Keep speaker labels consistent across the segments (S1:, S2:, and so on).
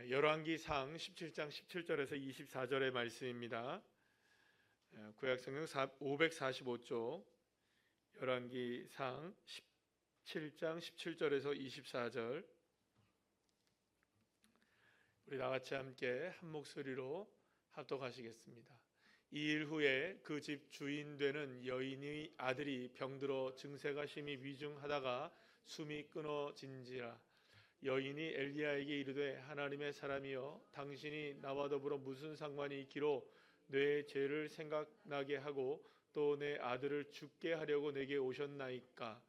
S1: 열왕기상 17장 17절에서 24절의 말씀입니다. 구약성경 545쪽 열왕기상 17장 17절에서 24절, 우리 다같이 함께 한 목소리로 합독하시겠습니다. 이 일 후에 그 집 주인 되는 여인의 아들이 병들어 증세가 심히 위중하다가 숨이 끊어진지라. 여인이 엘리야에게 이르되 하나님의 사람이여, 당신이 나와 더불어 무슨 상관이 있기로 내 죄를 생각나게 하고 또 내 아들을 죽게 하려고 내게 오셨나이까.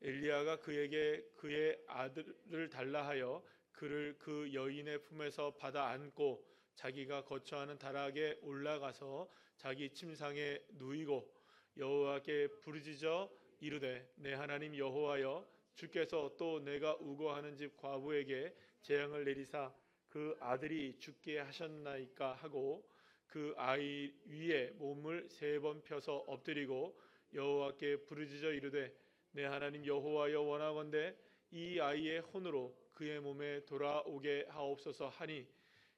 S1: 엘리야가 그에게 그의 아들을 달라 하여 그를 그 여인의 품에서 받아 안고 자기가 거처하는 다락에 올라가서 자기 침상에 누이고 여호와께 부르짖어 이르되 내 하나님 여호와여, 주께서 또 내가 우거하는 집 과부에게 재앙을 내리사 그 아들이 죽게 하셨나이까 하고 그 아이 위에 몸을 3번 펴서 엎드리고 여호와께 부르짖어 이르되 내 하나님 여호와여, 원하건대 이 아이의 혼으로 그의 몸에 돌아오게 하옵소서 하니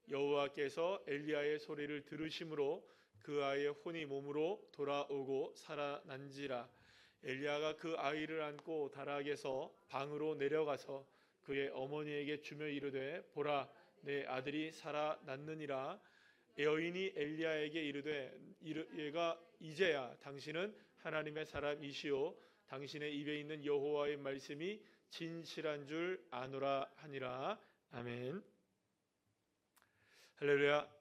S1: 여호와께서 엘리야의 소리를 들으심으로 그 아이의 혼이 몸으로 돌아오고 살아난지라. 엘리야가 그 아이를 안고 다락에서 방으로 내려가서 그의 어머니에게 주며 이르되 보라, 내 아들이 살아났느니라. 여인이 엘리야에게 이르되 얘가 이제야 당신은 하나님의 사람이시오, 당신의 입에 있는 여호와의 말씀이 진실한 줄 아노라 하니라. 아멘. 할렐루야.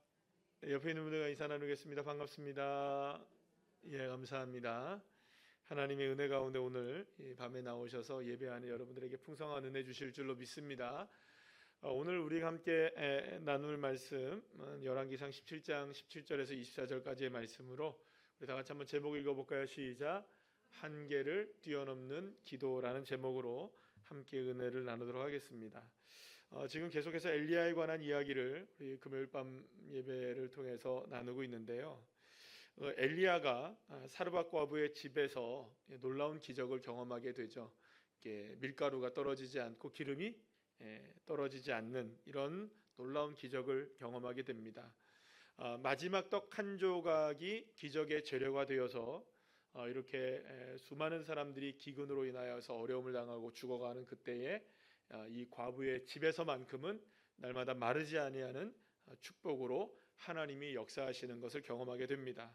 S1: 옆에 있는 분들과 인사 나누겠습니다. 반갑습니다. 예, 감사합니다. 하나님의 은혜 가운데 오늘 밤에 나오셔서 예배하는 여러분들에게 풍성한 은혜 주실 줄로 믿습니다. 오늘 우리가 함께 나눌 말씀 열왕기상 17장 17절에서 24절까지의 말씀으로 우리 다 같이 한번 제목 읽어볼까요? 시작. 한계를 뛰어넘는 기도라는 제목으로 함께 은혜를 나누도록 하겠습니다. 지금 계속해서 엘리야에 관한 이야기를 우리 금요일 밤 예배를 통해서 나누고 있는데요. 엘리야가 사르밧 과부의 집에서 놀라운 기적을 경험하게 되죠. 밀가루가 떨어지지 않고 기름이 떨어지지 않는 이런 놀라운 기적을 경험하게 됩니다. 마지막 떡 한 조각이 기적의 재료가 되어서 이렇게 수많은 사람들이 기근으로 인하여서 어려움을 당하고 죽어가는 그때에 이 과부의 집에서만큼은 날마다 마르지 아니하는 축복으로 하나님이 역사하시는 것을 경험하게 됩니다.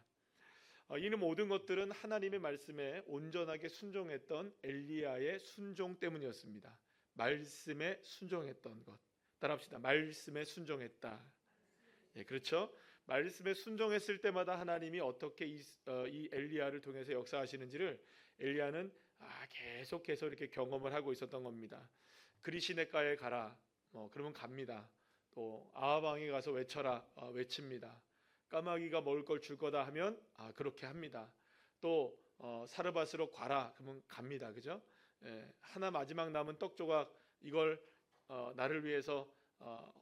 S1: 이는 모든 것들은 하나님의 말씀에 온전하게 순종했던 엘리야의 순종 때문이었습니다. 말씀에 순종했던 것. 따라합시다. 말씀에 순종했다. 예, 그렇죠? 말씀에 순종했을 때마다 하나님이 어떻게 이 엘리야를 통해서 역사하시는지를 엘리야는 계속해서 이렇게 경험을 하고 있었던 겁니다. 그리시네가에 가라. 그러면 갑니다. 또 아하방에 가서 외쳐라. 외칩니다. 까마귀가 먹을 걸 줄 거다 하면 그렇게 합니다. 또 사르밧으로 가라. 그러면 갑니다. 그죠? 하나 마지막 남은 떡 조각, 이걸 나를 위해서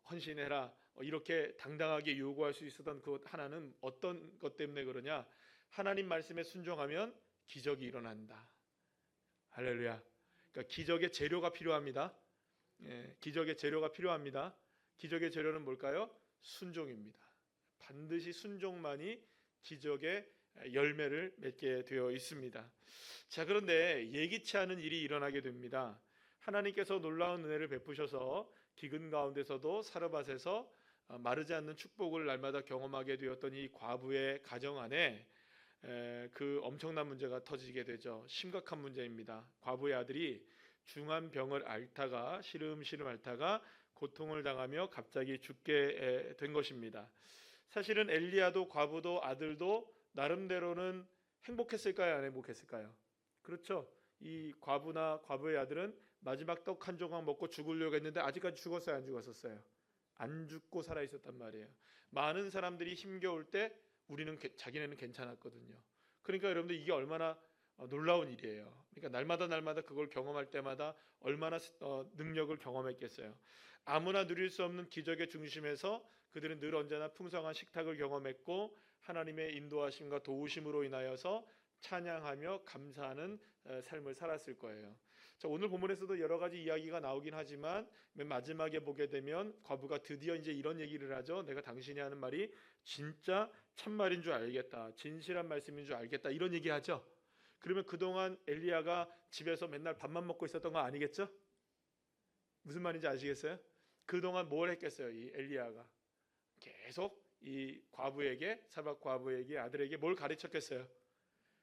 S1: 헌신해라. 이렇게 당당하게 요구할 수 있었던 그 하나는 어떤 것 때문에 그러냐? 하나님 말씀에 순종하면 기적이 일어난다. 할렐루야. 그러니까 기적의 재료가 필요합니다. 기적의 재료가 필요합니다. 기적의 재료는 뭘까요? 순종입니다. 반드시 순종만이 기적의 열매를 맺게 되어 있습니다. 자, 그런데 예기치 않은 일이 일어나게 됩니다. 하나님께서 놀라운 은혜를 베푸셔서 기근 가운데서도 사르밧에서 마르지 않는 축복을 날마다 경험하게 되었던 이 과부의 가정 안에 그 엄청난 문제가 터지게 되죠. 심각한 문제입니다. 과부의 아들이 중한 병을 앓다가 시름시름 앓다가 고통을 당하며 갑자기 죽게 된 것입니다. 사실은 엘리야도 과부도 아들도 나름대로는 행복했을까요? 안 행복했을까요? 그렇죠. 이 과부나 과부의 아들은 마지막 떡 한 조각 먹고 죽으려고 했는데 아직까지 죽었어요? 안 죽었었어요? 안 죽고 살아 있었단 말이에요. 많은 사람들이 힘겨울 때 자기네는 괜찮았거든요. 그러니까 여러분들 이게 얼마나 놀라운 일이에요. 그러니까 날마다 그걸 경험할 때마다 얼마나 능력을 경험했겠어요. 아무나 누릴 수 없는 기적의 중심에서 그들은 늘 언제나 풍성한 식탁을 경험했고 하나님의 인도하심과 도우심으로 인하여서 찬양하며 감사하는 삶을 살았을 거예요. 자, 오늘 본문에서도 여러 가지 이야기가 나오긴 하지만 맨 마지막에 보게 되면 과부가 드디어 이제 이런 얘기를 하죠. 내가 당신이 하는 말이 진짜 참말인 줄 알겠다. 진실한 말씀인 줄 알겠다. 이런 얘기하죠. 그러면 그동안 엘리야가 집에서 맨날 밥만 먹고 있었던 거 아니겠죠? 무슨 말인지 아시겠어요? 그동안 뭘 했겠어요? 이 엘리야가 계속 이 과부에게, 사박 과부에게, 아들에게 뭘 가르쳤겠어요?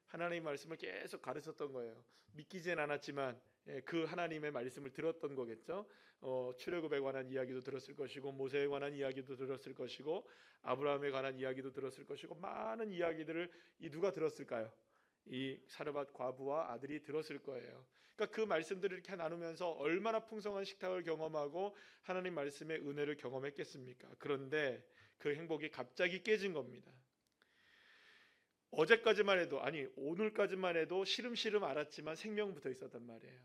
S1: 하나님의 말씀을 계속 가르쳤던 거예요. 믿기진 않았지만 그 하나님의 말씀을 들었던 거겠죠. 출애굽에 관한 이야기도 들었을 것이고, 모세에 관한 이야기도 들었을 것이고, 아브라함에 관한 이야기도 들었을 것이고, 많은 이야기들을 이 누가 들었을까요? 이 사르밧 과부와 아들이 들었을 거예요. 그러니까 그 말씀들을 이렇게 나누면서 얼마나 풍성한 식탁을 경험하고 하나님 말씀의 은혜를 경험했겠습니까? 그런데 그 행복이 갑자기 깨진 겁니다. 어제까지만 해도, 아니 오늘까지만 해도 시름시름 알았지만 생명 붙어 있었단 말이에요.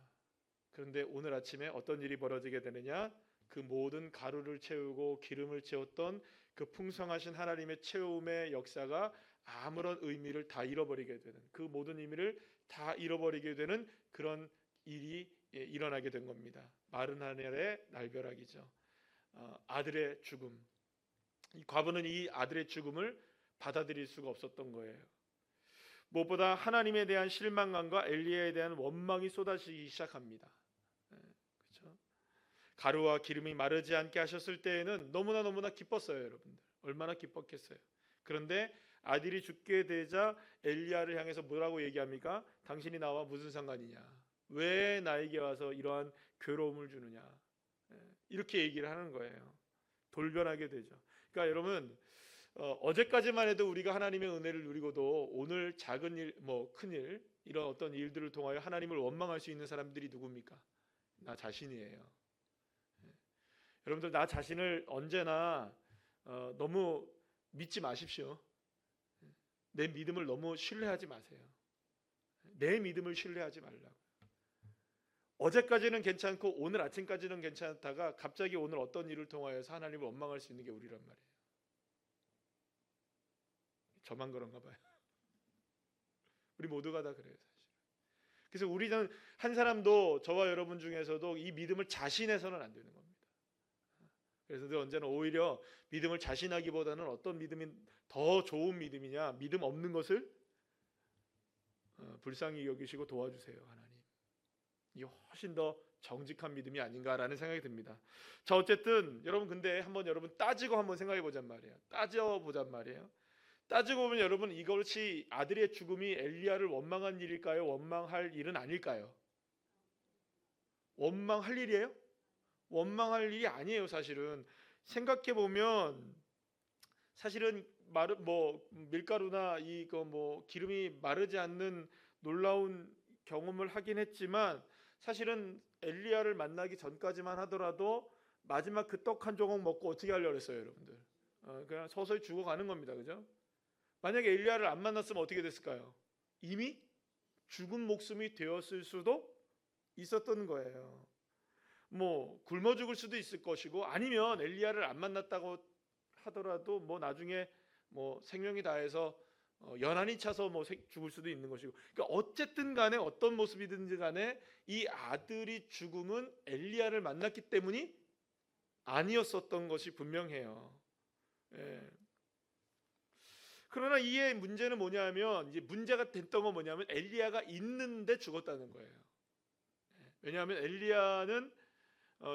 S1: 그런데 오늘 아침에 어떤 일이 벌어지게 되느냐? 그 모든 가루를 채우고 기름을 채웠던 그 풍성하신 하나님의 채움의 역사가 아무런 의미를 다 잃어버리게 되는, 그 모든 의미를 다 잃어버리게 되는 그런 일이 일어나게 된 겁니다. 마른 하늘의 날벼락이죠. 아들의 죽음. 이 과부는 이 아들의 죽음을 받아들일 수가 없었던 거예요. 무엇보다 하나님에 대한 실망감과 엘리야에 대한 원망이 쏟아지기 시작합니다. 그렇죠? 가루와 기름이 마르지 않게 하셨을 때에는 너무나 기뻤어요, 여러분들. 얼마나 기뻤겠어요. 그런데 아들이 죽게 되자 엘리야를 향해서 뭐라고 얘기합니까? 당신이 나와 무슨 상관이냐? 왜 나에게 와서 이러한 괴로움을 주느냐? 이렇게 얘기를 하는 거예요. 돌변하게 되죠. 그러니까 여러분, 어제까지만 해도 우리가 하나님의 은혜를 누리고도 오늘 작은 일, 큰 일, 이런 어떤 일들을 통하여 하나님을 원망할 수 있는 사람들이 누굽니까? 나 자신이에요. 여러분들, 나 자신을 언제나 너무 믿지 마십시오. 내 믿음을 너무 신뢰하지 마세요. 내 믿음을 신뢰하지 말라고. 어제까지는 괜찮고 오늘 아침까지는 괜찮다가 갑자기 오늘 어떤 일을 통하여서 하나님을 원망할 수 있는 게 우리란 말이에요. 저만 그런가 봐요. 우리 모두가 다 그래요, 사실. 그래서 우리는 한 사람도, 저와 여러분 중에서도 이 믿음을 자신해서는 안 되는 겁니다. 그래서 언제나 오히려 믿음을 자신하기보다는 어떤 믿음이 더 좋은 믿음이냐, 믿음 없는 것을 불쌍히 여기시고 도와주세요, 하나님. 이게 훨씬 더 정직한 믿음이 아닌가라는 생각이 듭니다. 자, 어쨌든 여러분, 근데 한번 여러분 따지고 한번 생각해 보잔 말이에요. 따져보잔 말이에요. 따지고 보면 여러분, 이것이 아들의 죽음이 엘리야를 원망한 일일까요? 원망할 일은 아닐까요? 원망할 일이에요? 원망할 일이 아니에요. 사실은 생각해 보면 사실은 밀가루나 기름이 마르지 않는 놀라운 경험을 하긴 했지만, 사실은 엘리야를 만나기 전까지만 하더라도 마지막 그 떡 한 조각 먹고 어떻게 하려고 했어요, 여러분들? 그냥 서서히 죽어가는 겁니다, 그죠? 만약에 엘리야를 안 만났으면 어떻게 됐을까요? 이미 죽은 목숨이 되었을 수도 있었던 거예요. 굶어 죽을 수도 있을 것이고, 아니면 엘리야를 안 만났다고 하더라도 나중에 생명이 다해서 연한이 차서 죽을 수도 있는 것이고, 그러니까 어쨌든 간에 어떤 모습이든지 간에 이 아들이 죽음은 엘리야를 만났기 때문이 아니었었던 것이 분명해요. 예. 그러나 이의 문제는 뭐냐면, 이제 문제가 됐던 건 뭐냐면 엘리야가 있는데 죽었다는 거예요. 왜냐하면 엘리야는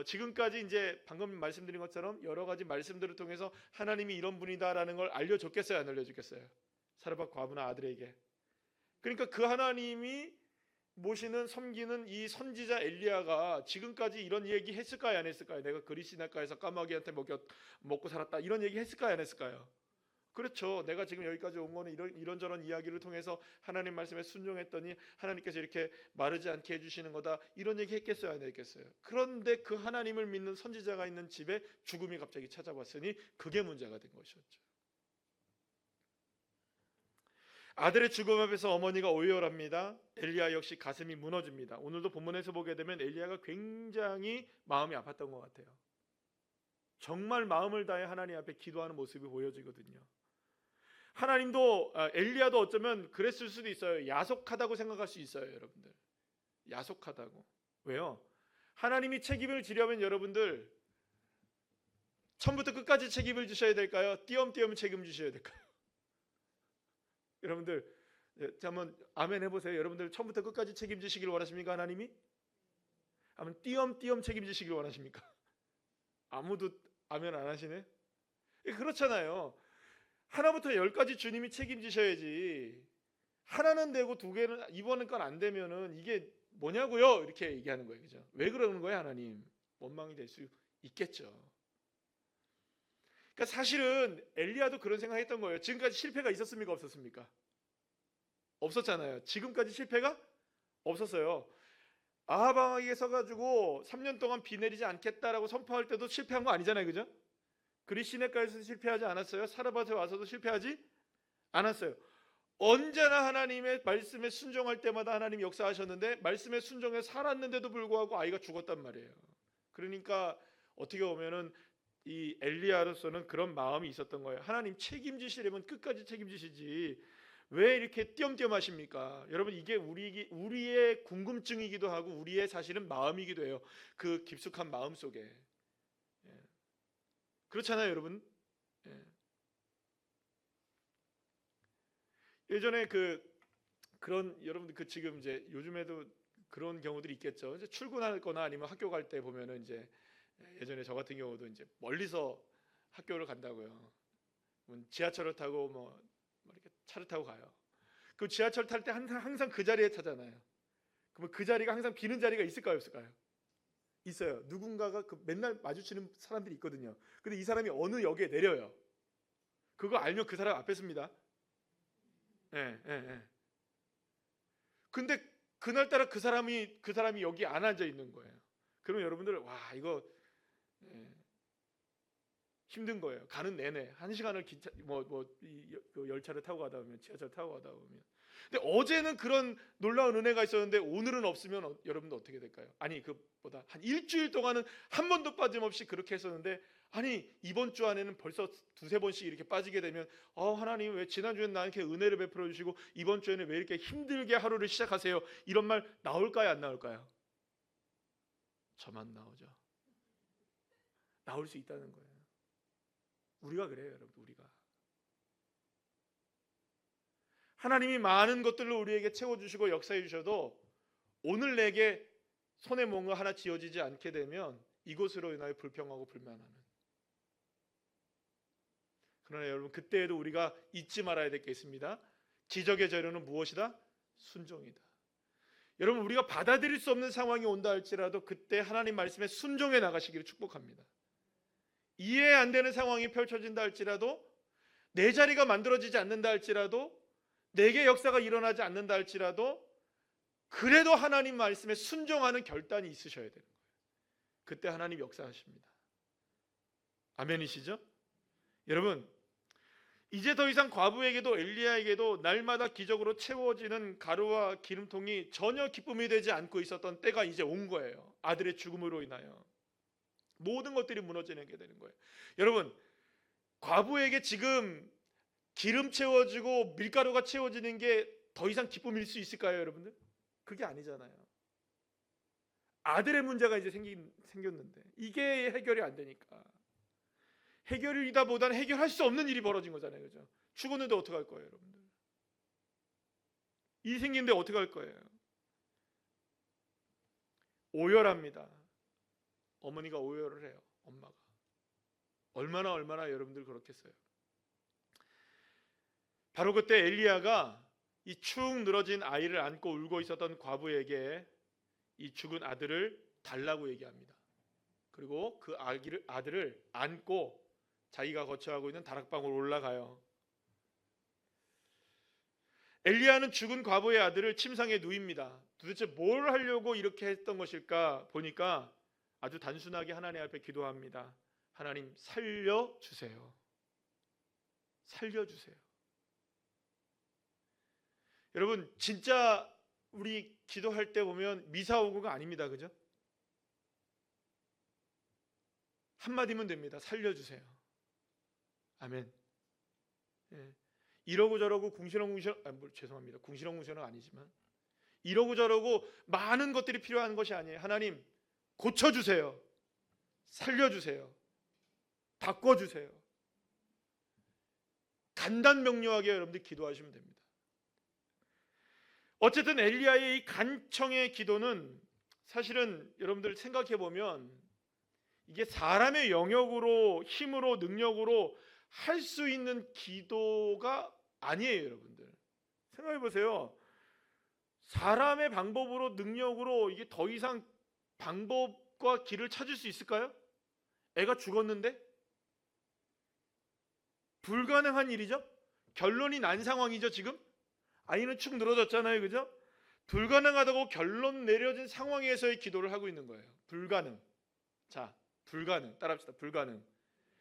S1: 지금까지 이제 방금 말씀드린 것처럼 여러 가지 말씀들을 통해서 하나님이 이런 분이다라는 걸 알려줬겠어요, 안 알려줬겠어요? 사르밧 과부나 아들에게. 그러니까 그 하나님이 모시는, 섬기는 이 선지자 엘리야가 지금까지 이런 얘기 했을까요, 안 했을까요? 내가 그리시나가에서 까마귀한테 먹고 살았다, 이런 얘기 했을까요, 안 했을까요? 그렇죠. 내가 지금 여기까지 온 거는 이런저런 이야기를 통해서 하나님 말씀에 순종했더니 하나님께서 이렇게 마르지 않게 해주시는 거다, 이런 얘기 했겠어요, 안 했겠어요? 그런데 그 하나님을 믿는 선지자가 있는 집에 죽음이 갑자기 찾아왔으니 그게 문제가 된 것이었죠. 아들의 죽음 앞에서 어머니가 오열합니다. 엘리야 역시 가슴이 무너집니다. 오늘도 본문에서 보게 되면 엘리야가 굉장히 마음이 아팠던 것 같아요. 정말 마음을 다해 하나님 앞에 기도하는 모습이 보여지거든요. 하나님도, 엘리야도 어쩌면 그랬을 수도 있어요. 야속하다고 생각할 수 있어요, 여러분들. 야속하다고. 왜요? 하나님이 책임을 지려면 여러분들 처음부터 끝까지 책임을 지셔야 될까요? 띄엄띄엄 책임지셔야 될까요? 여러분들 한번 아멘 해보세요. 여러분들 처음부터 끝까지 책임지시길 원하십니까? 하나님이? 아니면 띄엄띄엄 책임지시길 원하십니까? 아무도 아멘 안 하시네? 그렇잖아요. 하나부터 열까지 주님이 책임지셔야지. 하나는 되고 두 개는 이번엔 건 안 되면은 이게 뭐냐고요? 이렇게 얘기하는 거예요. 그죠? 왜 그러는 거예요, 하나님? 원망이 될 수 있겠죠. 그러니까 사실은 엘리야도 그런 생각했던 거예요. 지금까지 실패가 있었습니까? 없었습니까? 없었잖아요. 지금까지 실패가 없었어요. 아합 왕에게 서가지고 3년 동안 비 내리지 않겠다라고 선포할 때도 실패한 거 아니잖아요, 그죠? 그리 시내가에서 실패하지 않았어요. 사르밧에 와서도 실패하지 않았어요. 언제나 하나님의 말씀에 순종할 때마다 하나님이 역사하셨는데 말씀에 순종해 살았는데도 불구하고 아이가 죽었단 말이에요. 그러니까 어떻게 보면은 이 엘리야로서는 그런 마음이 있었던 거예요. 하나님 책임지시려면 끝까지 책임지시지 왜 이렇게 띄엄띄엄 하십니까? 여러분 이게 우리의 궁금증이기도 하고 우리의 사실은 마음이기도 해요. 그 깊숙한 마음 속에. 예. 그렇잖아요, 여러분. 예. 예전에 그런 여러분들 지금 이제 요즘에도 그런 경우들이 있겠죠. 이제 출근하거나 아니면 학교 갈 때 보면은 이제 예전에 저 같은 경우도 이제 멀리서 학교를 간다고요. 지하철을 타고 뭐 이렇게 차를 타고 가요. 그 지하철 탈 때 항상 그 자리에 타잖아요. 그러면 그 자리가 항상 비는 자리가 있을까요, 없을까요? 있어요. 누군가가 맨날 마주치는 사람들이 있거든요. 근데 이 사람이 어느 역에 내려요. 그거 알면 그 사람 앞에 씁니다. 예, 예, 예. 근데 그날따라 그 사람이 여기 안 앉아 있는 거예요. 그러면 여러분들 와 이거 힘든 거예요. 가는 내내 1시간을 기차 그 열차를 타고 가다 보면 지하철 타고 가다 보면. 근데 어제는 그런 놀라운 은혜가 있었는데 오늘은 없으면 여러분들 어떻게 될까요? 아니 그보다 한 일주일 동안은 한 번도 빠짐없이 그렇게 했었는데 아니 이번 주 안에는 벌써 두세 번씩 이렇게 빠지게 되면 하나님 왜 지난주에는 나한테 은혜를 베풀어 주시고 이번 주에는 왜 이렇게 힘들게 하루를 시작하세요? 이런 말 나올까요, 안 나올까요? 저만 나오죠. 나올 수 있다는 거예요. 우리가 그래요, 여러분. 우리가 하나님이 많은 것들로 우리에게 채워주시고 역사해 주셔도 오늘 내게 손에 뭔가 하나 쥐어지지 않게 되면 이것으로 인하여 불평하고 불만하는. 그러나 여러분 그때에도 우리가 잊지 말아야 될 게 있습니다. 기적의 재료는 무엇이다? 순종이다. 여러분 우리가 받아들일 수 없는 상황이 온다 할지라도 그때 하나님 말씀에 순종해 나가시기를 축복합니다. 이해 안 되는 상황이 펼쳐진다 할지라도 내 자리가 만들어지지 않는다 할지라도 내게 역사가 일어나지 않는다 할지라도 그래도 하나님 말씀에 순종하는 결단이 있으셔야 되는 거예요. 그때 하나님 역사하십니다. 아멘이시죠? 여러분 이제 더 이상 과부에게도 엘리야에게도 날마다 기적으로 채워지는 가루와 기름통이 전혀 기쁨이 되지 않고 있었던 때가 이제 온 거예요. 아들의 죽음으로 인하여 모든 것들이 무너지게 되는 거예요. 여러분 과부에게 지금 기름 채워지고 밀가루가 채워지는 게 더 이상 기쁨일 수 있을까요, 여러분들? 그게 아니잖아요. 아들의 문제가 이제 생겼는데 이게 해결이 안 되니까 해결이다 보다는 해결할 수 없는 일이 벌어진 거잖아요, 그죠? 죽었는데 어떻게 할 거예요, 여러분들? 일이 생긴데 어떻게 할 거예요? 오열합니다. 어머니가 오열을 해요, 엄마가. 얼마나 여러분들 그렇겠어요? 바로 그때 엘리야가 이 축 늘어진 아이를 안고 울고 있었던 과부에게 이 죽은 아들을 달라고 얘기합니다. 그리고 그 아들을 안고 자기가 거처하고 있는 다락방으로 올라가요. 엘리야는 죽은 과부의 아들을 침상에 누입니다. 도대체 뭘 하려고 이렇게 했던 것일까 보니까 아주 단순하게 하나님 앞에 기도합니다. 하나님 살려주세요. 살려주세요. 여러분 진짜 우리 기도할 때 보면 미사오구가 아닙니다. 그죠? 한마디면 됩니다. 살려주세요. 아멘. 예. 이러고 저러고 궁시렁궁시렁 죄송합니다. 궁시렁궁시렁은 아니지만 이러고 저러고 많은 것들이 필요한 것이 아니에요. 하나님 고쳐주세요. 살려주세요. 바꿔주세요. 간단명료하게 여러분들 기도하시면 됩니다. 어쨌든 엘리야의 이 간청의 기도는 사실은 여러분들 생각해 보면 이게 사람의 영역으로, 힘으로, 능력으로 할 수 있는 기도가 아니에요. 여러분들 생각해 보세요. 사람의 방법으로, 능력으로 이게 더 이상 방법과 길을 찾을 수 있을까요? 애가 죽었는데 불가능한 일이죠. 결론이 난 상황이죠. 지금 아이는 축 늘어졌잖아요. 그죠? 불가능하다고 결론 내려진 상황에서의 기도를 하고 있는 거예요. 불가능. 자, 불가능. 따라합시다. 불가능.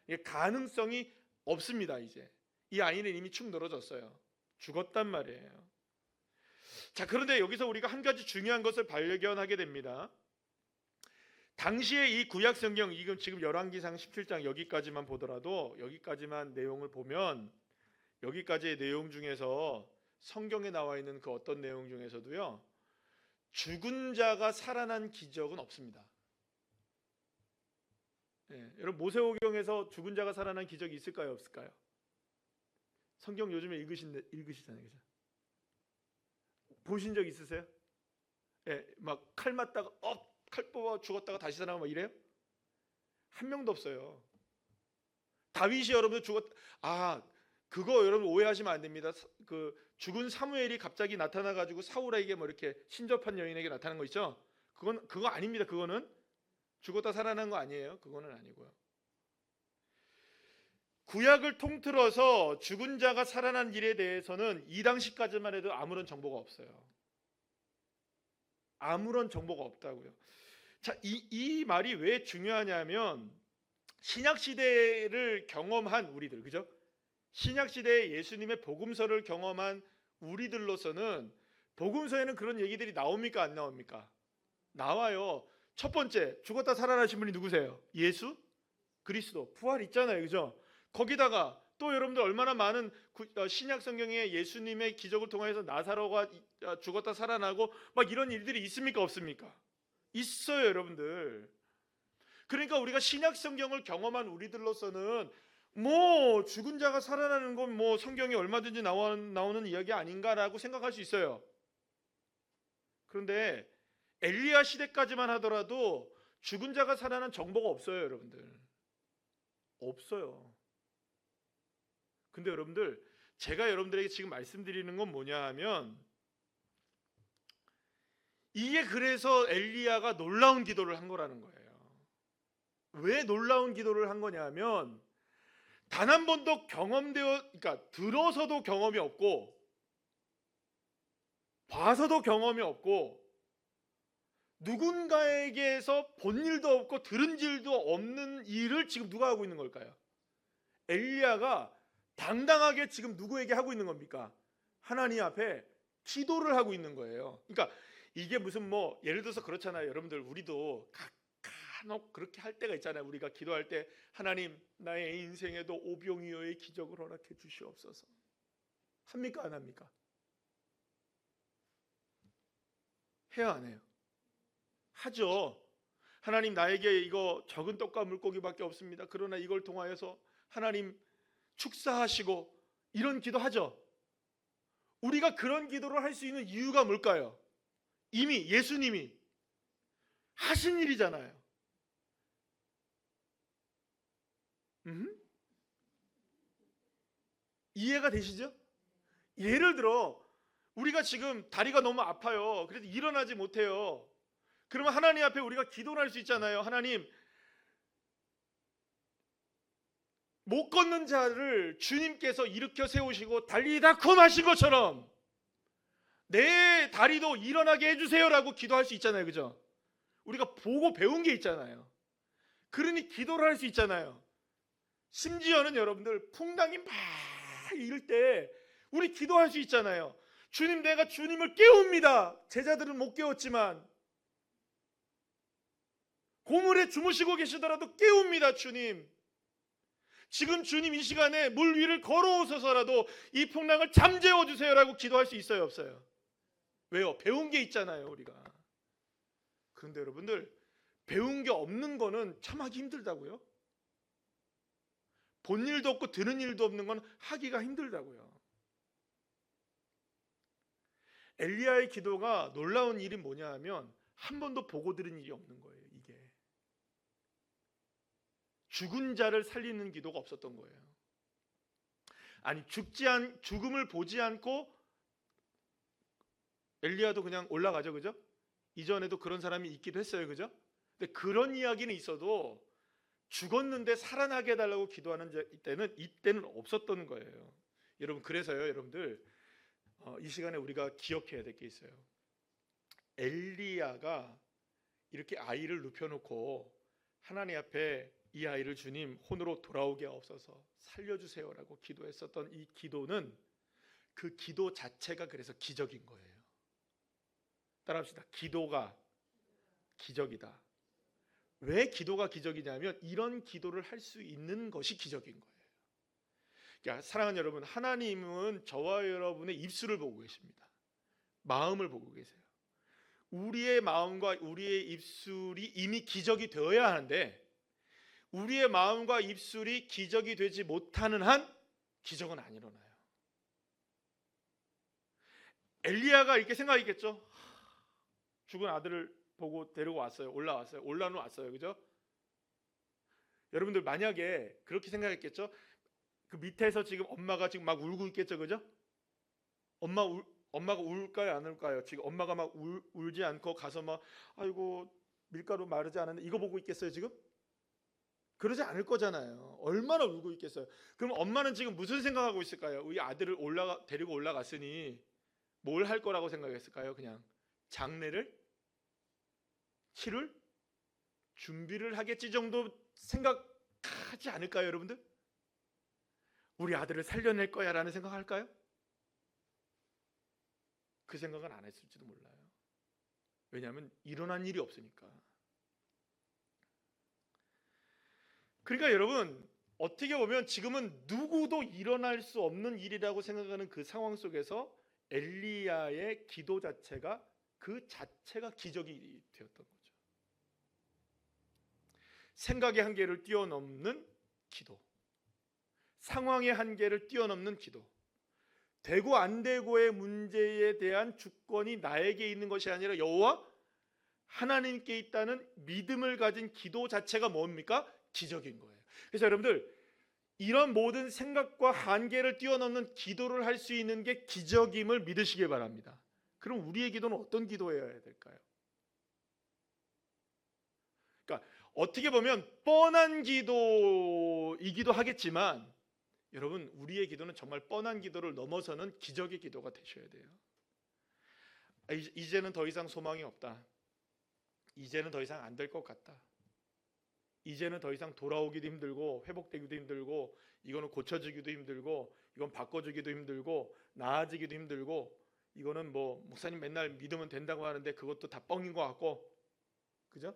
S1: 이게 가능성이 없습니다. 이제 이 아이는 이미 축 늘어졌어요. 죽었단 말이에요. 자, 그런데 여기서 우리가 한 가지 중요한 것을 발견하게 됩니다. 당시에 이 구약 성경, 지금 열왕기상 17장 여기까지만 보더라도, 여기까지만 내용을 보면, 여기까지의 내용 중에서 성경에 나와 있는 그 어떤 내용 중에서도요, 죽은 자가 살아난 기적은 없습니다. 여러분 모세오경에서 죽은 자가 살아난 기적이 있을까요, 없을까요? 성경 요즘에 읽으시잖아요, 그죠? 보신 적 있으세요? 막 칼 맞다가 칼 뽑아 죽었다가 다시 살아나고 막 이래요? 한 명도 없어요. 다윗이 여러분 그거 여러분 오해하시면 안 됩니다. 그 죽은 사무엘이 갑자기 나타나 가지고 사울에게 뭐 이렇게 신접한 여인에게 나타난 거 있죠? 그거 아닙니다. 그거는 죽었다 살아난 거 아니에요. 그거는 아니고요. 구약을 통틀어서 죽은 자가 살아난 일에 대해서는 이 당시까지만 해도 아무런 정보가 없어요. 아무런 정보가 없다고요. 자, 이 말이 왜 중요하냐면 신약 시대를 경험한 우리들, 그죠? 신약 시대에 예수님의 복음서를 경험한 우리들로서는 복음서에는 그런 얘기들이 나옵니까, 안 나옵니까? 나와요. 첫 번째, 죽었다 살아나신 분이 누구세요? 예수 그리스도, 부활 있잖아요, 그죠? 거기다가 또 여러분들 얼마나 많은 신약 성경에 예수님의 기적을 통해서 나사로가 죽었다 살아나고 막 이런 일들이 있습니까, 없습니까? 있어요, 여러분들. 그러니까 우리가 신약 성경을 경험한 우리들로서는 뭐 죽은 자가 살아나는 건 뭐 성경에 얼마든지 나오는 이야기 아닌가라고 생각할 수 있어요. 그런데 엘리야 시대까지만 하더라도 죽은 자가 살아난 정보가 없어요, 여러분들. 없어요. 근데 여러분들, 제가 여러분들에게 지금 말씀드리는 건 뭐냐 하면, 이게 그래서 엘리야가 놀라운 기도를 한 거라는 거예요. 왜 놀라운 기도를 한 거냐 하면, 단 한 번도 그러니까 들어서도 경험이 없고 봐서도 경험이 없고 누군가에게서 본 일도 없고 들은 일도 없는 일을 지금 누가 하고 있는 걸까요? 엘리야가 당당하게 지금 누구에게 하고 있는 겁니까? 하나님 앞에 기도를 하고 있는 거예요. 그러니까 이게 무슨 뭐 예를 들어서 그렇잖아요. 여러분들 우리도 간혹 그렇게 할 때가 있잖아요. 우리가 기도할 때 하나님 나의 인생에도 오병이어의 기적을 허락해 주시옵소서. 합니까, 안 합니까? 해요, 안 해요? 하죠. 하나님 나에게 이거 적은 떡과 물고기밖에 없습니다. 그러나 이걸 통하여서 하나님 축사하시고, 이런 기도 하죠. 우리가 그런 기도를 할 수 있는 이유가 뭘까요? 이미 예수님이 하신 일이잖아요. 이해가 되시죠? 예를 들어 우리가 지금 다리가 너무 아파요. 그래서 일어나지 못해요. 그러면 하나님 앞에 우리가 기도를 할 수 있잖아요. 하나님, 못 걷는 자를 주님께서 일으켜 세우시고 달리다 컴하신 것처럼 내 다리도 일어나게 해주세요라고 기도할 수 있잖아요. 그죠? 우리가 보고 배운 게 있잖아요. 그러니 기도를 할 수 있잖아요. 심지어는 여러분들 풍랑이 막 일 때 우리 기도할 수 있잖아요. 주님, 내가 주님을 깨웁니다. 제자들은 못 깨웠지만 고물에 주무시고 계시더라도 깨웁니다. 주님, 지금 주님 이 시간에 물 위를 걸어오셔서라도 이 풍랑을 잠재워 주세요라고 기도할 수 있어요, 없어요? 왜요? 배운 게 있잖아요, 우리가. 그런데 여러분들, 배운 게 없는 거는 참 하기 힘들다고요. 본 일도 없고 들은 일도 없는 건 하기가 힘들다고요. 엘리야의 기도가 놀라운 일이 뭐냐 하면 한 번도 보고 들은 일이 없는 거예요. 이게 죽은 자를 살리는 기도가 없었던 거예요. 아니, 죽음을 보지 않고 엘리야도 그냥 올라가죠, 그죠? 이전에도 그런 사람이 있기도 했어요, 그죠? 근데 그런 이야기는 있어도 죽었는데 살아나게 해달라고 기도하는 이때는 없었던 거예요. 여러분, 그래서요, 여러분들, 이 시간에 우리가 기억해야 될 게 있어요. 엘리야가 이렇게 아이를 눕혀놓고 하나님 앞에 이 아이를 주님 혼으로 돌아오게 하옵소서 살려주세요라고 기도했었던 이 기도는, 그 기도 자체가 그래서 기적인 거예요. 따라합시다. 기도가 기적이다. 왜 기도가 기적이냐면 이런 기도를 할 수 있는 것이 기적인 거예요. 그러니까 사랑하는 여러분, 하나님은 저와 여러분의 입술을 보고 계십니다. 마음을 보고 계세요. 우리의 마음과 우리의 입술이 이미 기적이 되어야 하는데, 우리의 마음과 입술이 기적이 되지 못하는 한 기적은 안 일어나요. 엘리야가 이렇게 생각했겠죠. 죽은 아들을 보고 데리고 왔어요. 올라왔어요. 그죠? 여러분들 만약에 그렇게 생각했겠죠. 그 밑에서 지금 엄마가 지금 막 울고 있겠죠, 그죠? 엄마가 울까요, 안 울까요? 지금 엄마가 막 울지 않고 가서 막 아이고 밀가루 마르지 않았는데 이거 보고 있겠어요, 지금? 그러지 않을 거잖아요. 얼마나 울고 있겠어요. 그럼 엄마는 지금 무슨 생각하고 있을까요? 우리 아들을 데리고 올라갔으니 뭘 할 거라고 생각했을까요? 그냥 장례를 치를 준비를 하겠지 정도 생각하지 않을까요, 여러분들? 우리 아들을 살려낼 거야 라는 생각할까요? 그 생각은 안 했을지도 몰라요. 왜냐하면 일어난 일이 없으니까. 그러니까 여러분, 어떻게 보면 지금은 누구도 일어날 수 없는 일이라고 생각하는 그 상황 속에서 엘리야의 기도 자체가 그 자체가 기적이 되었던 거죠. 생각의 한계를 뛰어넘는 기도, 상황의 한계를 뛰어넘는 기도, 되고 안 되고의 문제에 대한 주권이 나에게 있는 것이 아니라 여호와 하나님께 있다는 믿음을 가진 기도 자체가 뭡니까? 기적인 거예요. 그래서 여러분들, 이런 모든 생각과 한계를 뛰어넘는 기도를 할 수 있는 게 기적임을 믿으시길 바랍니다. 그럼 우리의 기도는 어떤 기도여야 될까요? 그러니까 어떻게 보면 뻔한 기도이기도 하겠지만, 여러분, 우리의 기도는 정말 뻔한 기도를 넘어서는 기적의 기도가 되셔야 돼요. 이제는 더 이상 소망이 없다. 이제는 더 이상 안 될 것 같다. 이제는 더 이상 돌아오기도 힘들고 회복되기도 힘들고 이거는 고쳐지기도 힘들고 이건 바꿔주기도 힘들고 나아지기도 힘들고 이거는 뭐 목사님 맨날 믿으면 된다고 하는데 그것도 다 뻥인 것 같고, 그죠?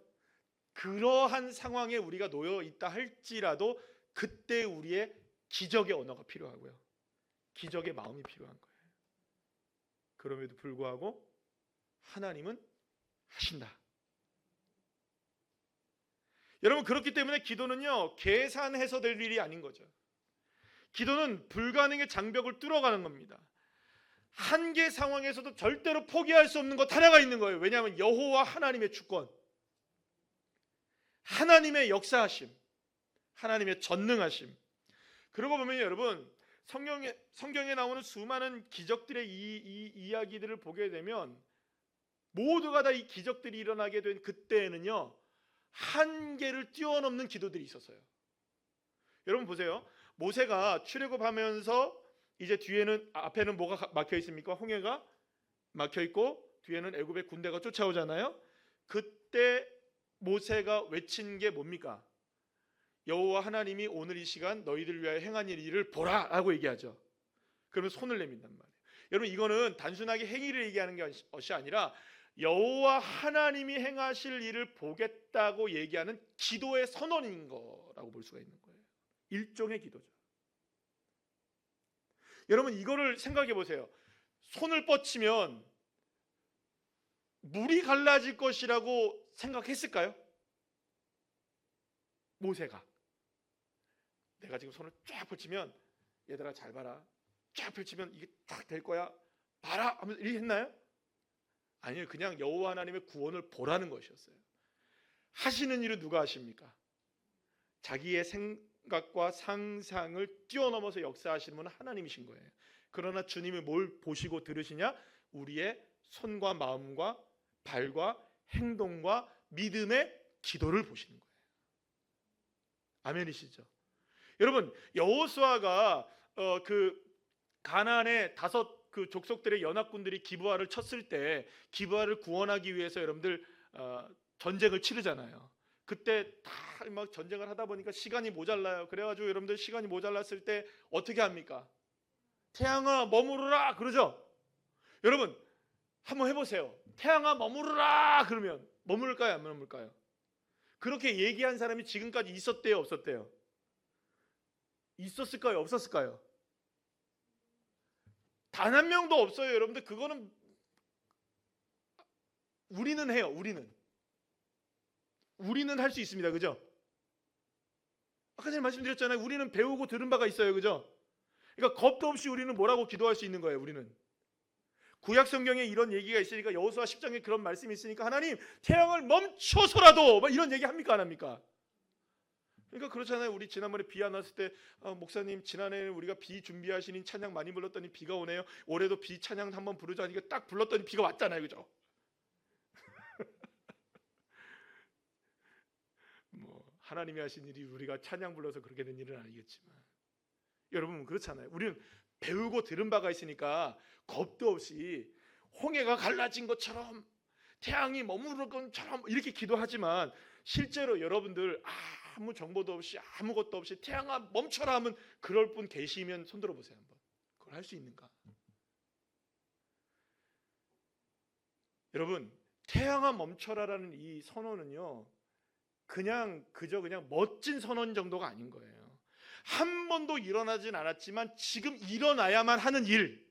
S1: 그러한 상황에 우리가 놓여 있다 할지라도 그때 우리의 기적의 언어가 필요하고요. 기적의 마음이 필요한 거예요. 그럼에도 불구하고 하나님은 하신다. 여러분, 그렇기 때문에 기도는요, 계산해서 될 일이 아닌 거죠. 기도는 불가능의 장벽을 뚫어가는 겁니다. 한계 상황에서도 절대로 포기할 수 없는 것 하나가 있는 거예요. 왜냐하면 여호와 하나님의 주권, 하나님의 역사하심, 하나님의 전능하심. 그러고 보면 여러분, 성경에 나오는 수많은 기적들의 이 이야기들을 보게 되면 모두가 다 이 기적들이 일어나게 된 그때에는요, 한계를 뛰어넘는 기도들이 있었어요. 여러분 보세요. 모세가 출애굽하면서 이제 앞에는 뭐가 막혀 있습니까? 홍해가 막혀 있고 뒤에는 애굽의 군대가 쫓아오잖아요. 그때 모세가 외친 게 뭡니까? 여호와 하나님이 오늘 이 시간 너희들 위하여 행한 일을 보라라고 얘기하죠. 그러면 손을 내민단 말이에요. 여러분, 이거는 단순하게 행위를 얘기하는 것이 아니라 여호와 하나님이 행하실 일을 보겠다고 얘기하는 기도의 선언인 거라고 볼 수가 있는 거예요. 일종의 기도죠. 여러분, 이거를 생각해 보세요. 손을 뻗치면 물이 갈라질 것이라고 생각했을까요? 모세가 내가 지금 손을 쫙 펼치면 얘들아 잘 봐라, 쫙 펼치면 이게 딱 될 거야, 봐라 하면서 이렇게 했나요? 아니요, 그냥 여호와 하나님의 구원을 보라는 것이었어요. 하시는 일은 누가 하십니까? 자기의 생각과 상상을 뛰어넘어서 역사하시는 분은 하나님이신 거예요. 그러나 주님이 뭘 보시고 들으시냐? 우리의 손과 마음과 발과 행동과 믿음의 기도를 보시는 거예요. 아멘이시죠? 여러분, 여호수아가 그 가나안의 5 그 족속들의 연합군들이 기브아를 쳤을 때 기브아를 구원하기 위해서 여러분들 전쟁을 치르잖아요. 그때 다 막 전쟁을 하다 보니까 시간이 모자라요. 그래가지고 여러분들 시간이 모자랐을 때 어떻게 합니까? 태양아 머무르라 그러죠. 여러분 한번 해보세요. 태양아 머무르라 그러면 머무를까요, 안 머무를까요? 그렇게 얘기한 사람이 지금까지 있었대요, 없었대요? 있었을까요, 없었을까요? 단 한 명도 없어요. 여러분들 그거는 우리는 해요. 우리는 할 수 있습니다. 그죠? 아까 전에 말씀드렸잖아요. 우리는 배우고 들은 바가 있어요. 그죠? 그러니까 겁도 없이 우리는 뭐라고 기도할 수 있는 거예요. 우리는 구약 성경에 이런 얘기가 있으니까, 여호수아 10장에 그런 말씀이 있으니까 하나님 태양을 멈춰서라도 막 이런 얘기 합니까, 안 합니까? 그러니까 그렇잖아요. 우리 지난번에 비 안 왔을 때 목사님 지난해는 우리가 비 준비하시는 찬양 많이 불렀더니 비가 오네요. 올해도 비 찬양 한번 부르자니까 딱 불렀더니 비가 왔잖아요. 그죠? 뭐 하나님이 하신 일이 우리가 찬양 불러서 그렇게 된 일은 아니겠지만, 여러분 그렇잖아요. 우리는 배우고 들은 바가 있으니까 겁도 없이 홍해가 갈라진 것처럼 태양이 머무르는 것처럼 이렇게 기도하지만, 실제로 여러분들 아무 정보도 없이 아무것도 없이 태양아 멈춰라 하면 그럴 분 계시면 손 들어보세요. 한번 그걸 할 수 있는가? 여러분 태양아 멈춰라라는 이 선언은요 그저 그냥 멋진 선언 정도가 아닌 거예요. 한 번도 일어나진 않았지만 지금 일어나야만 하는 일,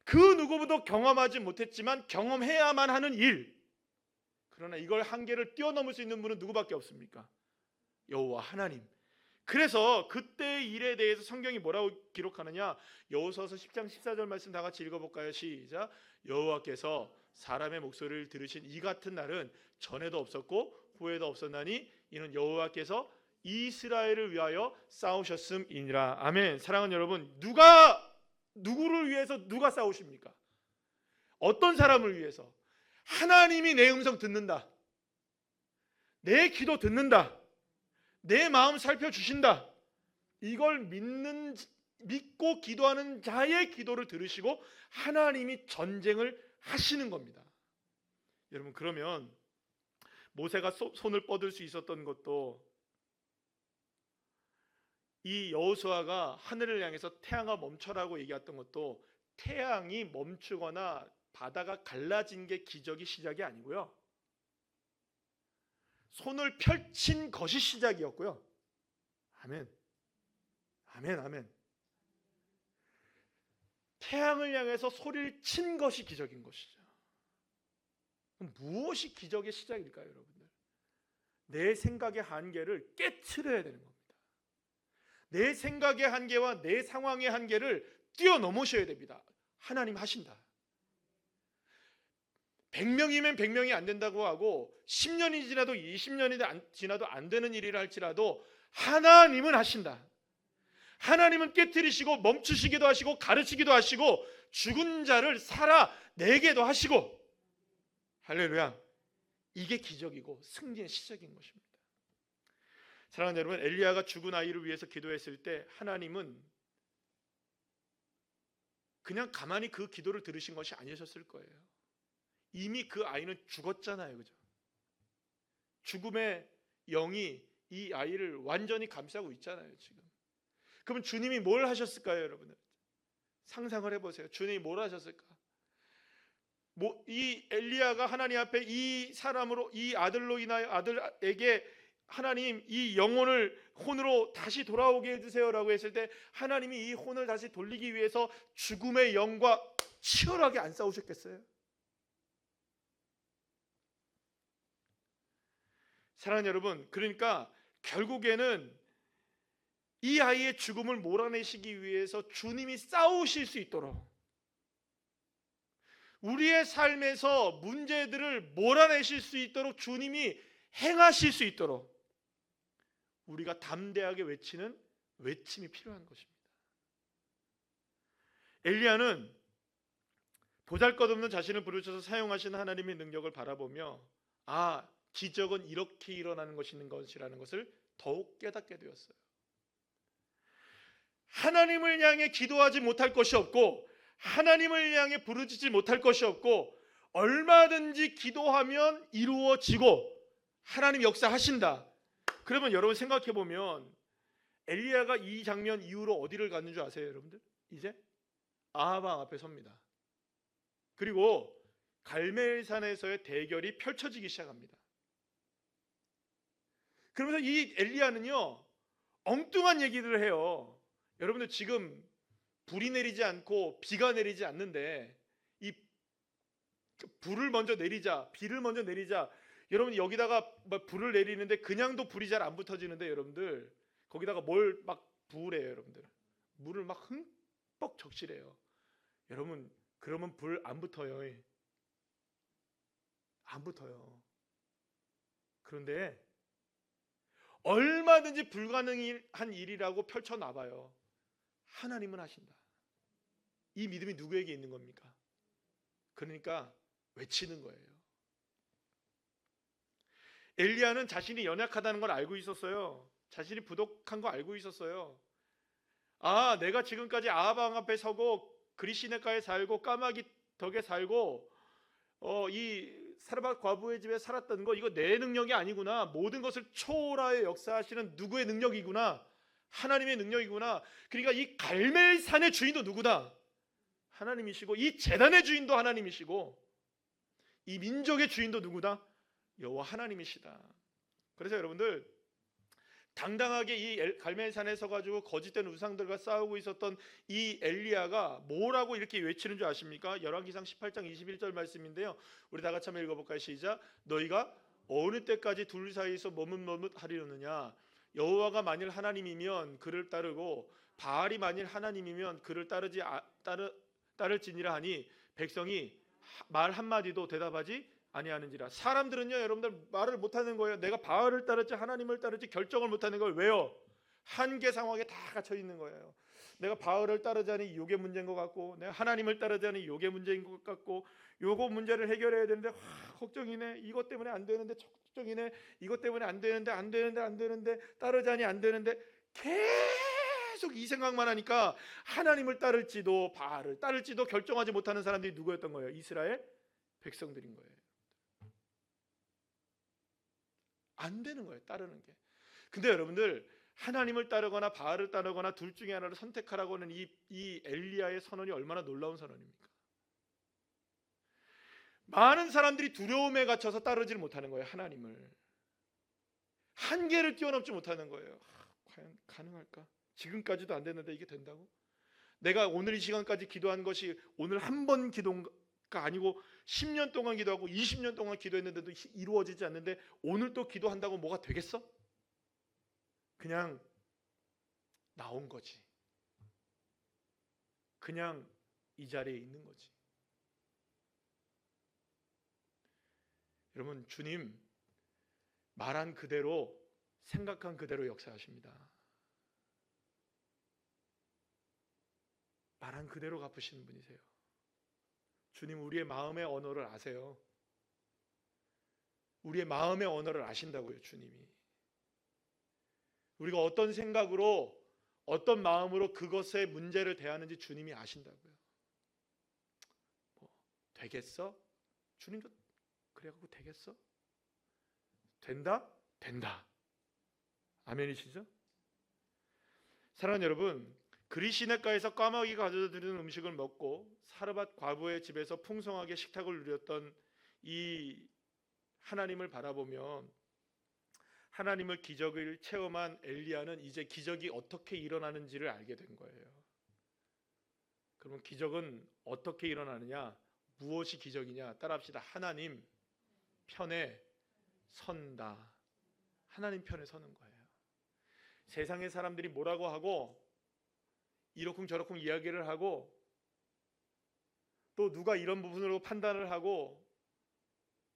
S1: 그 누구보다 경험하지 못했지만 경험해야만 하는 일. 그러나 이걸 한계를 뛰어넘을 수 있는 분은 누구밖에 없습니까? 여호와 하나님. 그래서 그때의 일에 대해서 성경이 뭐라고 기록하느냐? 여호수아서 10장 14절 말씀 다 같이 읽어볼까요? 시작. 여호와께서 사람의 목소리를 들으신 이 같은 날은 전에도 없었고 후에도 없었나니 이는 여호와께서 이스라엘을 위하여 싸우셨음이니라. 아멘. 사랑하는 여러분, 누구를 위해서 누가 싸우십니까? 어떤 사람을 위해서? 하나님이 내 음성 듣는다, 내 기도 듣는다, 내 마음 살펴주신다, 이걸 믿고 기도하는 자의 기도를 들으시고 하나님이 전쟁을 하시는 겁니다. 여러분 그러면 모세가 손을 뻗을 수 있었던 것도, 이 여호수아가 하늘을 향해서 태양아 멈춰라고 얘기했던 것도 태양이 멈추거나 바다가 갈라진 게 기적이 시작이 아니고요, 손을 펼친 것이 시작이었고요. 아멘. 아멘. 아멘. 태양을 향해서 소리를 친 것이 기적인 것이죠. 무엇이 기적의 시작일까요, 여러분들? 내 생각의 한계를 깨트려야 되는 겁니다. 내 생각의 한계와 내 상황의 한계를 뛰어넘으셔야 됩니다. 하나님 하신다. 100명이면 100명이 안 된다고 하고 10년이 지나도 20년이 지나도 안 되는 일이라 할지라도 하나님은 하신다. 하나님은 깨트리시고 멈추시기도 하시고 가르치기도 하시고 죽은 자를 살아내게도 하시고, 할렐루야. 이게 기적이고 승리의 시작인 것입니다. 사랑하는 여러분, 엘리야가 죽은 아이를 위해서 기도했을 때 하나님은 그냥 가만히 그 기도를 들으신 것이 아니셨을 거예요. 이미 그 아이는 죽었잖아요. 그죠? 죽음의 영이 이 아이를 완전히 감싸고 있잖아요. 지금. 그러면 주님이 뭘 하셨을까요, 여러분들? 상상을 해보세요. 주님이 뭘 하셨을까? 이 엘리야가 하나님 앞에 이 사람으로, 이 아들로 인하여 아들에게 하나님 이 영혼을 혼으로 다시 돌아오게 해주세요라고 했을 때 하나님이 이 혼을 다시 돌리기 위해서 죽음의 영과 치열하게 안 싸우셨겠어요? 사랑하는 여러분, 그러니까 결국에는 이 아이의 죽음을 몰아내시기 위해서 주님이 싸우실 수 있도록, 우리의 삶에서 문제들을 몰아내실 수 있도록 주님이 행하실 수 있도록 우리가 담대하게 외치는 외침이 필요한 것입니다. 엘리야는 보잘것없는 자신을 부르셔서 사용하신 하나님의 능력을 바라보며 기적은 이렇게 일어나는 것이라는 것을 더욱 깨닫게 되었어요. 하나님을 향해 기도하지 못할 것이 없고 하나님을 향해 부르짖지 못할 것이 없고 얼마든지 기도하면 이루어지고 하나님 역사하신다. 그러면 여러분 생각해 보면 엘리야가 이 장면 이후로 어디를 갔는 줄 아세요, 여러분들? 이제 아합 왕 앞에 섭니다. 그리고 갈멜산에서의 대결이 펼쳐지기 시작합니다. 그러면서 이 엘리야는요 엉뚱한 얘기를 해요. 여러분들 지금 불이 내리지 않고 비가 내리지 않는데 이 불을 먼저 내리자, 비를 먼저 내리자. 여러분 여기다가 불을 내리는데 그냥도 불이 잘 안 붙어지는데 여러분들 거기다가 뭘 막 부으래요. 여러분들 물을 막 흠뻑 적시래요. 여러분 그러면 불 안 붙어요. 안 붙어요. 그런데 얼마든지 불가능한 일이라고 펼쳐놔봐요. 하나님은 하신다. 이 믿음이 누구에게 있는 겁니까? 그러니까 외치는 거예요. 엘리야는 자신이 연약하다는 걸 알고 있었어요. 자신이 부족한 거 알고 있었어요. 내가 지금까지 아합 왕 앞에 서고 그리시네가에 살고 까마귀 덕에 살고 이 사르밧 과부의 집에 살았던 거 이거 내 능력이 아니구나. 모든 것을 초월하여 역사하시는 누구의 능력이구나. 하나님의 능력이구나. 그러니까 이 갈멜산의 주인도 누구다? 하나님이시고 이 제단의 주인도 하나님이시고 이 민족의 주인도 누구다? 여호와 하나님이시다. 그래서 여러분들 당당하게 이 갈멜산에 서가지고 거짓된 우상들과 싸우고 있었던 이 엘리야가 뭐라고 이렇게 외치는 줄 아십니까? 열왕기상 18장 21절 말씀인데요. 우리 다 같이 한번 읽어볼까요? 시작. 너희가 어느 때까지 둘 사이에서 머뭇머뭇하리려느냐? 여호와가 만일 하나님이면 그를 따르고 바알이 만일 하나님이면 그를 따를지니라 하니 백성이 말 한마디도 대답하지 아니하는지라. 사람들은요 여러분들 말을 못하는 거예요. 내가 바알을 따를지 하나님을 따를지 결정을 못하는 거예요. 왜요? 한계 상황에 다 갇혀 있는 거예요. 내가 바알을 따르자니 요게 문제인 것 같고 내가 하나님을 따르자니 요게 문제인 것 같고 요거 문제를 해결해야 되는데 걱정이네. 이것 때문에 안 되는데 걱정이네. 이것 때문에 안 되는데 따르자니 안 되는데 계속 이 생각만 하니까 하나님을 따를지도 바알을 따를지도 결정하지 못하는 사람들이 누구였던 거예요? 이스라엘 백성들인 거예요. 안 되는 거예요, 따르는 게. 근데 여러분들 하나님을 따르거나 바알을 따르거나 둘 중에 하나를 선택하라고 하는 이 엘리야의 선언이 얼마나 놀라운 선언입니까? 많은 사람들이 두려움에 갇혀서 따르지를 못하는 거예요. 하나님을 한계를 뛰어넘지 못하는 거예요. 과연 가능할까? 지금까지도 안 됐는데 이게 된다고? 내가 오늘 이 시간까지 기도한 것이 오늘 한 번 기도가 아니고 10년 동안 기도하고 20년 동안 기도했는데도 이루어지지 않는데 오늘 또 기도한다고 뭐가 되겠어? 그냥 나온 거지. 그냥 이 자리에 있는 거지. 여러분 주님 말한 그대로 생각한 그대로 역사하십니다. 말한 그대로 갚으시는 분이세요. 주님 우리의 마음의 언어를 아세요. 우리의 마음의 언어를 아신다고요. 주님이 우리가 어떤 생각으로 어떤 마음으로 그것의 문제를 대하는지 주님이 아신다고요. 되겠어? 주님도 그래갖고 되겠어? 된다? 된다. 아멘이시죠? 사랑하는 여러분, 그리시네가에서 까마귀가 가져다 드리는 음식을 먹고 사르밧 과부의 집에서 풍성하게 식탁을 누렸던 이 하나님을 바라보며 하나님을 기적을 체험한 엘리야는 이제 기적이 어떻게 일어나는지를 알게 된 거예요. 그러면 기적은 어떻게 일어나느냐? 무엇이 기적이냐? 따라합시다. 하나님 편에 선다. 하나님 편에 서는 거예요. 세상의 사람들이 뭐라고 하고 이러쿵저러쿵 이야기를 하고 또 누가 이런 부분으로 판단을 하고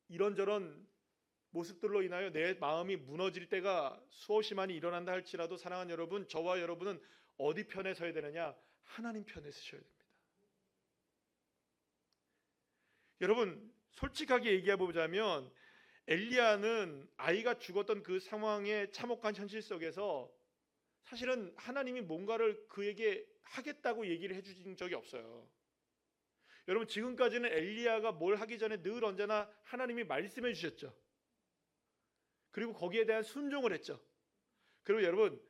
S1: 이런저런 모습들로 인하여 내 마음이 무너질 때가 수없이 많이 일어난다 할지라도 사랑하는 여러분, 저와 여러분은 어디 편에 서야 되느냐? 하나님 편에 서셔야 됩니다. 여러분, 솔직하게 얘기해 보자면 엘리야는 아이가 죽었던 그 상황의 참혹한 현실 속에서 사실은 하나님이 뭔가를 그에게 하겠다고 얘기를 해주신 적이 없어요. 여러분, 지금까지는 엘리야가 뭘 하기 전에 늘 언제나 하나님이 말씀해 주셨죠. 그리고 거기에 대한 순종을 했죠. 그리고 여러분,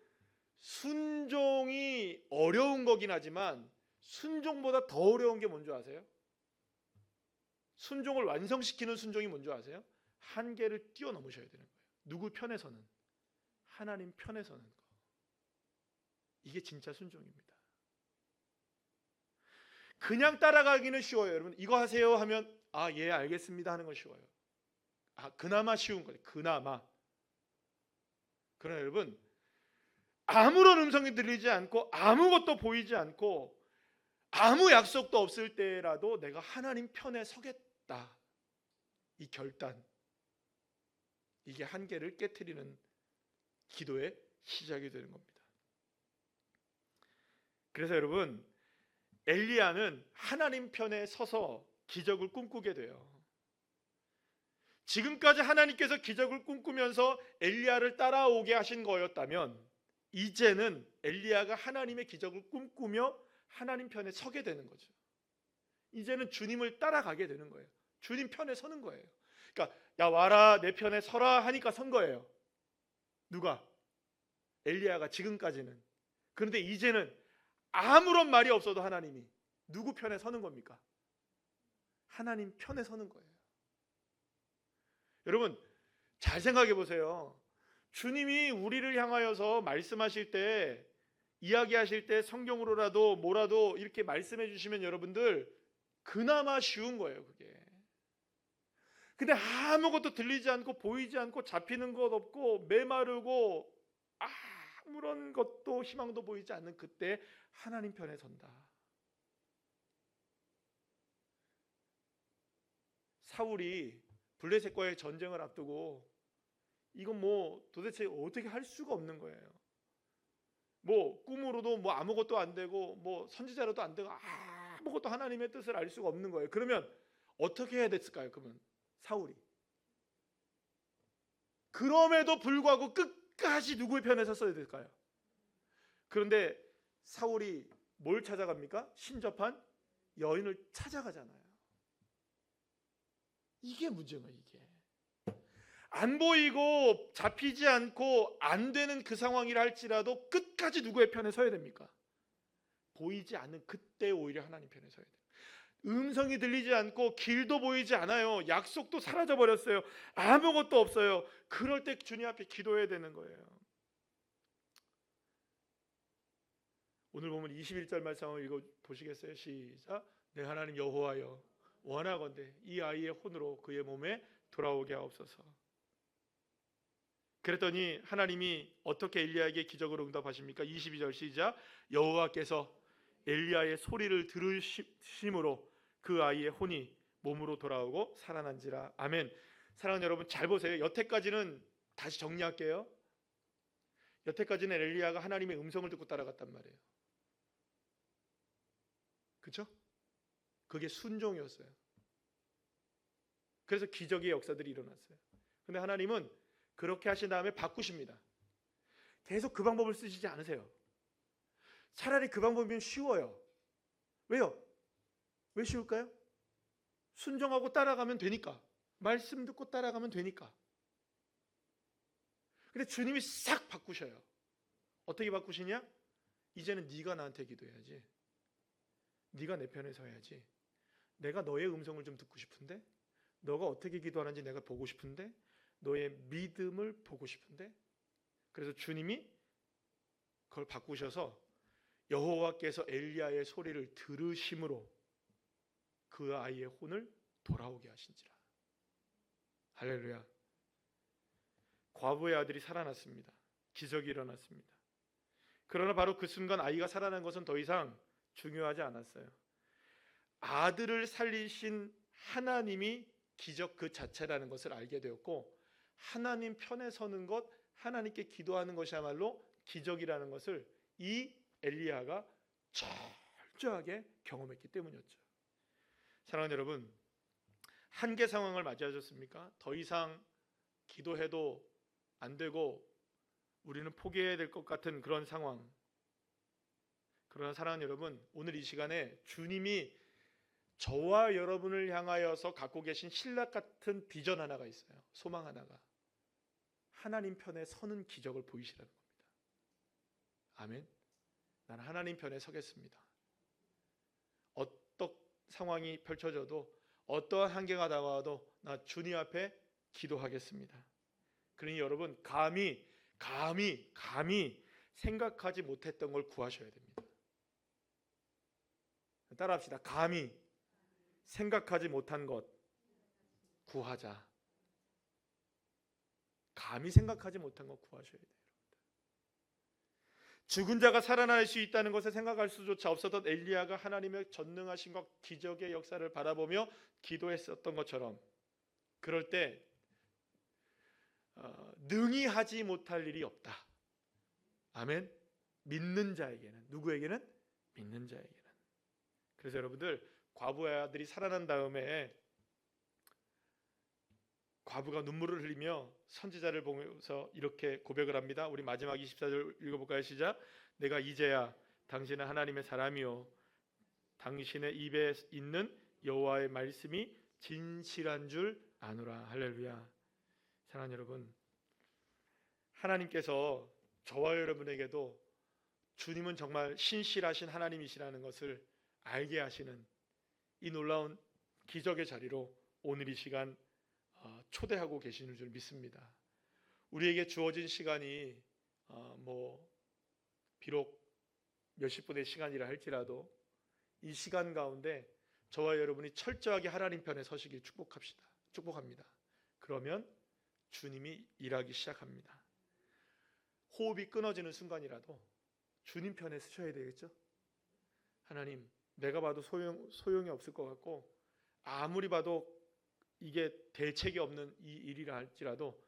S1: 순종이 어려운 거긴 하지만 순종보다 더 어려운 게 뭔지 아세요? 순종을 완성시키는 순종이 뭔지 아세요? 한계를 뛰어넘으셔야 되는 거예요. 누구 편에서는? 하나님 편에 서는 거. 이게 진짜 순종입니다. 그냥 따라가기는 쉬워요. 여러분, 이거 하세요 하면 아, 예, 알겠습니다 하는 건 쉬워요. 아, 그나마 쉬운 거예요. 그나마. 그러나 여러분, 아무런 음성이 들리지 않고 아무것도 보이지 않고 아무 약속도 없을 때라도 내가 하나님 편에 서겠다, 이 결단, 이게 한계를 깨트리는 기도의 시작이 되는 겁니다. 그래서 여러분, 엘리야는 하나님 편에 서서 기적을 꿈꾸게 돼요. 지금까지 하나님께서 기적을 꿈꾸면서 엘리야를 따라오게 하신 거였다면 이제는 엘리야가 하나님의 기적을 꿈꾸며 하나님 편에 서게 되는 거죠. 이제는 주님을 따라가게 되는 거예요. 주님 편에 서는 거예요. 그러니까 야, 와라, 내 편에 서라 하니까 선 거예요. 누가? 엘리야가 지금까지는. 그런데 이제는 아무런 말이 없어도 하나님이 누구 편에 서는 겁니까? 하나님 편에 서는 거예요. 여러분, 잘 생각해 보세요. 주님이 우리를 향하여서 말씀하실 때, 이야기하실 때 성경으로라도 뭐라도 이렇게 말씀해 주시면 여러분들 그나마 쉬운 거예요, 그게. 근데 아무것도 들리지 않고 보이지 않고 잡히는 것 없고 메마르고 아무런 것도 희망도 보이지 않는 그때 하나님 편에 선다. 사울이 블레셋과의 전쟁을 앞두고 이건 뭐 도대체 어떻게 할 수가 없는 거예요. 뭐 꿈으로도 뭐 아무것도 안 되고 뭐 선지자로도 안 되고 아무것도 하나님의 뜻을 알 수가 없는 거예요. 그러면 어떻게 해야 됐을까요? 그러면 사울이 그럼에도 불구하고 끝까지 누구의 편에 섰어야 될까요? 그런데 사울이 뭘 찾아갑니까? 신접한 여인을 찾아가잖아요. 이게 문제인 거예요. 이게 안 보이고 잡히지 않고 안 되는 그 상황이라 할지라도 끝까지 누구의 편에 서야 됩니까? 보이지 않는 그때 오히려 하나님 편에 서야 돼요. 음성이 들리지 않고 길도 보이지 않아요. 약속도 사라져 버렸어요. 아무것도 없어요. 그럴 때 주님 앞에 기도해야 되는 거예요. 오늘 보면 21절 말씀을 읽어 보시겠어요? 시작. 내 하나님 여호와여, 원하건대 이 아이의 혼으로 그의 몸에 돌아오게 하옵소서. 그랬더니 하나님이 어떻게 엘리야에게 기적으로 응답하십니까? 22절 시작. 여호와께서 엘리야의 소리를 들으심으로 그 아이의 혼이 몸으로 돌아오고 살아난지라. 아멘. 사랑하는 여러분, 잘 보세요. 여태까지는 다시 정리할게요. 여태까지는 엘리야가 하나님의 음성을 듣고 따라갔단 말이에요. 그렇죠? 그게 순종이었어요. 그래서 기적의 역사들이 일어났어요. 근데 하나님은 그렇게 하신 다음에 바꾸십니다. 계속 그 방법을 쓰시지 않으세요. 차라리 그 방법이면 쉬워요. 왜요? 왜 쉬울까요? 순종하고 따라가면 되니까. 말씀 듣고 따라가면 되니까. 근데 주님이 싹 바꾸셔요. 어떻게 바꾸시냐? 이제는 네가 나한테 기도해야지. 네가 내 편에 서야지. 내가 너의 음성을 좀 듣고 싶은데, 너가 어떻게 기도하는지 내가 보고 싶은데, 너의 믿음을 보고 싶은데. 그래서 주님이 그걸 바꾸셔서 여호와께서 엘리야의 소리를 들으심으로 그 아이의 혼을 돌아오게 하신지라. 할렐루야. 과부의 아들이 살아났습니다. 기적이 일어났습니다. 그러나 바로 그 순간 아이가 살아난 것은 더 이상 중요하지 않았어요. 아들을 살리신 하나님이 기적 그 자체라는 것을 알게 되었고, 하나님 편에 서는 것, 하나님께 기도하는 것이야말로 기적이라는 것을 이 엘리야가 철저하게 경험했기 때문이었죠. 사랑하는 여러분, 한계 상황을 맞이하셨습니까? 더 이상 기도해도 안 되고 우리는 포기해야 될 것 같은 그런 상황. 그러나 사랑하는 여러분, 오늘 이 시간에 주님이 저와 여러분을 향하여서 갖고 계신 신락 같은 비전 하나가 있어요. 소망 하나가. 하나님 편에 서는 기적을 보이시라는 겁니다. 아멘. 나는 하나님 편에 서겠습니다. 어떤 상황이 펼쳐져도, 어떠한 한계가 다가와도 나 주님 앞에 기도하겠습니다. 그러니 여러분, 감히 생각하지 못했던 걸 구하셔야 됩니다. 따라합시다. 감히 생각하지 못한 것 구하자. 감히 생각하지 못한 것 구하셔야 돼요. 죽은 자가 살아날 수 있다는 것을 생각할 수조차 없었던 엘리야가 하나님의 전능하신과 기적의 역사를 바라보며 기도했었던 것처럼, 그럴 때 능히 하지 못할 일이 없다. 아멘. 믿는 자에게는, 누구에게는? 믿는 자에게는. 그래서 여러분들, 과부의 아들이 살아난 다음에 과부가 눈물을 흘리며 선지자를 보면서 이렇게 고백을 합니다. 우리 마지막 24절 읽어볼까요? 시작. 내가 이제야 당신은 하나님의 사람이요 당신의 입에 있는 여호와의 말씀이 진실한 줄 아노라. 할렐루야. 사랑하는 여러분, 하나님께서 저와 여러분에게도 주님은 정말 신실하신 하나님이시라는 것을 알게 하시는 이 놀라운 기적의 자리로 오늘 이 시간 초대하고 계시는 줄 믿습니다. 우리에게 주어진 시간이 비록 몇십 분의 시간이라 할지라도 이 시간 가운데 저와 여러분이 철저하게 하나님 편에 서시길 축복합니다. 그러면 주님이 일하기 시작합니다. 호흡이 끊어지는 순간이라도 주님 편에 서셔야 되겠죠? 하나님, 내가 봐도 소용이 없을 것 같고 아무리 봐도 이게 대책이 없는 이 일이라 할지라도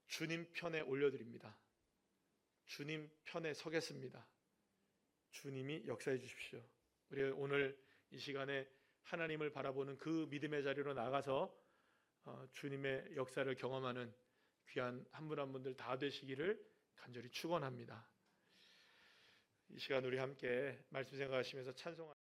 S1: 주님 편에 올려드립니다. 주님 편에 서겠습니다. 주님이 역사해 주십시오. 우리 오늘 이 시간에 하나님을 바라보는 그 믿음의 자리로 나가서 주님의 역사를 경험하는 귀한 한 분 한 분들 다 되시기를 간절히 축원합니다. 이 시간 우리 함께 말씀 생각하시면서 찬송하시겠습니다.